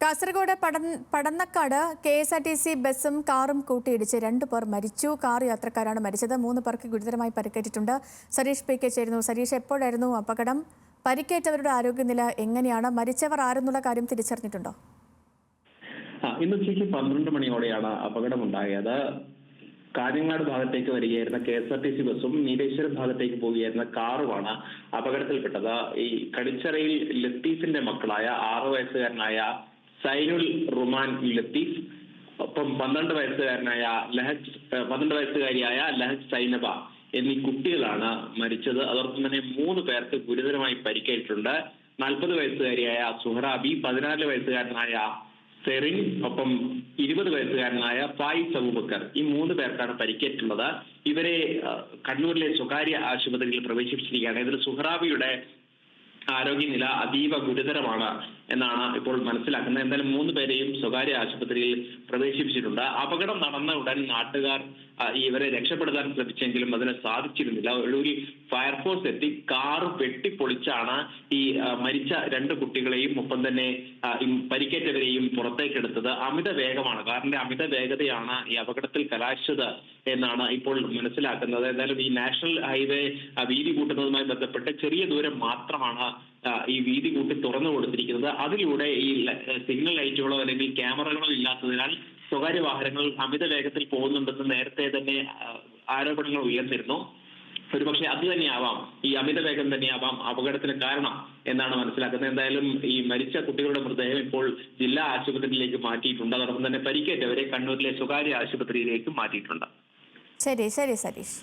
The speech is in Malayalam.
കാസർഗോഡ് പടന്നക്കാട് KSRTC ബസും കാറും കൂട്ടിയിടിച്ച് 2 പേർ മരിച്ചു. കാർ യാത്രക്കാരാണ് മരിച്ചത്. 3 പേർക്ക് ഗുരുതരമായി പരിക്കേറ്റിട്ടുണ്ട്. സരീഷ് PK ചേരുന്നു. സരീഷ്, എപ്പോഴായിരുന്നു അപകടം? പരിക്കേറ്റവരുടെ ആരോഗ്യനില എങ്ങനെയാണ്? മരിച്ചവർ ആരെന്നുള്ള കാര്യം തിരിച്ചറിഞ്ഞിട്ടുണ്ടോ? ഇന്ന് ഉച്ചയ്ക്ക് 12 മണിയോടെയാണ് അപകടമുണ്ടായത്. കാഞ്ഞങ്ങാട് ഭാഗത്തേക്ക് വരികയായിരുന്ന KSRTC ബസും നീലേശ്വരം ഭാഗത്തേക്ക് പോവുകയായിരുന്ന കാറുമാണ് അപകടത്തിൽപ്പെട്ടത്. ഈ കടിച്ചറയിൽ ലത്തീഫിന്റെ മക്കളായ 6 വയസ്സുകാരനായ സൈനുൽ റുമാൻ ലത്തീഫ്, ഒപ്പം 12 വയസ്സുകാരിയായ ലഹജ് സൈനബ എന്നീ കുട്ടികളാണ് മരിച്ചത്. അതോടൊപ്പം തന്നെ 3 പേർക്ക് ഗുരുതരമായി പരിക്കേറ്റിട്ടുണ്ട്. 40 വയസ്സുകാരിയായ സുഹറാബി, 14 വയസ്സുകാരനായ സെറിൻ, ഒപ്പം 20 വയസ്സുകാരനായ ഫായിസ് അബൂബക്കർ, ഈ 3 പേർക്കാണ് പരിക്കേറ്റുള്ളത്. ഇവരെ കണ്ണൂരിലെ സ്വകാര്യ ആശുപത്രിയിൽ പ്രവേശിപ്പിച്ചിരിക്കുകയാണ്. ഇതിൽ സുഹറാബിയുടെ ആരോഗ്യനില അതീവ ഗുരുതരമാണ് എന്നാണ് ഇപ്പോൾ മനസ്സിലാക്കുന്നത്. എന്തായാലും 3 പേരെയും സ്വകാര്യ ആശുപത്രിയിൽ പ്രവേശിപ്പിച്ചിട്ടുണ്ട്. അപകടം നടന്ന ഉടൻ നാട്ടുകാർ ഇവരെ രക്ഷപ്പെടുത്താൻ ശ്രമിച്ചെങ്കിലും അതിന് സാധിച്ചിരുന്നില്ല. ഒടുവിൽ ഫയർഫോഴ്സ് എത്തി കാർ വെട്ടിപ്പൊളിച്ചാണ് ഈ മരിച്ച 2 കുട്ടികളെയും ഒപ്പം തന്നെ പരിക്കേറ്റവരെയും പുറത്തേക്കെടുത്തത്. അമിത വേഗമാണ്, കാറിന്റെ അമിത വേഗതയാണ് ഈ അപകടത്തിൽ കലാശിച്ചത് എന്നാണ് ഇപ്പോൾ മനസ്സിലാക്കുന്നത്. എന്തായാലും ഈ നാഷണൽ ഹൈവേ വീതി കൂട്ടുന്നതുമായി ബന്ധപ്പെട്ട് ചെറിയ ദൂരം മാത്രമാണ് ഈ വീതി കൂട്ടി തുറന്നു കൊടുത്തിരിക്കുന്നത്. അതിലൂടെ ഈ സിഗ്നൽ ലൈറ്റുകളോ അല്ലെങ്കിൽ ക്യാമറകളോ ഇല്ലാത്തതിനാൽ സ്വകാര്യ വാഹനങ്ങൾ അമിത വേഗത്തിൽ പോകുന്നുണ്ടെന്ന് നേരത്തെ തന്നെ ആരോപണങ്ങൾ ഉയർന്നിരുന്നു. ഒരുപക്ഷെ അത് തന്നെയാവാം, ഈ അമിത വേഗം തന്നെയാവാം അപകടത്തിന് കാരണം എന്നാണ് മനസ്സിലാക്കുന്നത്. എന്തായാലും ഈ മരിച്ച കുട്ടികളുടെ മൃതദേഹം ഇപ്പോൾ ജില്ലാ ആശുപത്രിയിലേക്ക് മാറ്റിയിട്ടുണ്ട്. അതോടൊപ്പം തന്നെ പരിക്കേറ്റവരെ കണ്ണൂരിലെ സ്വകാര്യ ആശുപത്രിയിലേക്ക് മാറ്റിയിട്ടുണ്ട്. ശരി സരീഷ്.